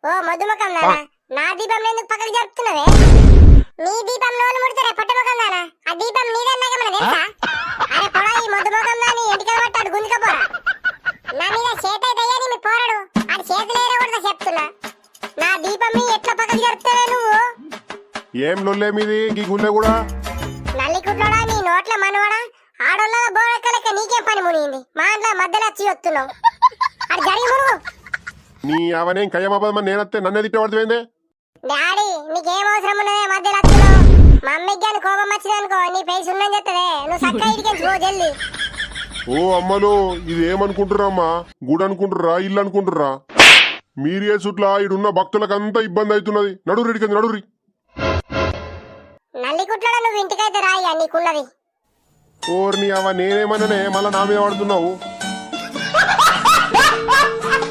ఓ మధుమకం నానా, నా దీపం ఎందుకు పక్కకు జరుపుతున్నావే? నీ దీపం నోలు ముడతారే పట్టుమకం నానా, ఆ దీపం నీదన్నాకేమన్నా తెలుసా? అరే పొడా, ఈ మధుమకం నాని ఎంటికలు పట్టాడు గుంజుకపోరా. నా మీద చేత దయ్యాని మీ పోరాడు, అది చేతులేరా కూడా చెప్తున్నా. నా దీపం మీ ఎట్లా పక్కకు జరుపుతావే నువ్వు? ఏం లొల్లే మీది ఈ గుండె కూడా? నల్లికుట్లోడా నీ నోట్ల మనవడా, ఆడోళ్ళ బోడెక్కలెక్క నీకేం పని మునిగింది? మా ఇంట్లో మధ్యలో వచ్చి వస్తున్నావు, అది జరిగి మునుగు. నీ అవనేం కయ్యమాబదమని నేనత్తే నన్నే తిట్టబడుతుంది. డాడీ నీకేం అవసరం ఉన్నదే మధ్యలో వచ్చినావు? మా అమ్మకి కానీ కోపం వచ్చిందనుకో నీ పేసి ఉందని చెప్తావే. నువ్వు చక్కగా ఇడికెళ్ళి పో జల్ది. ఓ అమ్మలు, ఇది ఏమనుకుంటుర్రమ్మా? గుడి అనుకుంటుర్రా, ఇల్లు అనుకుంటుర్రా? మీరు ఏ చుట్ల ఇడున్న భక్తులకంతా ఇబ్బంది అవుతున్నది. నడురి ఇడికెళ్ళి నడురి. నల్లికుట్లోడా నువ్వు ఇంటికైతే రాయ్యా నీకున్నది. ఓర్ని అవ నేనేమన్నానే మళ్ళా నా మీద పడుతున్నావు?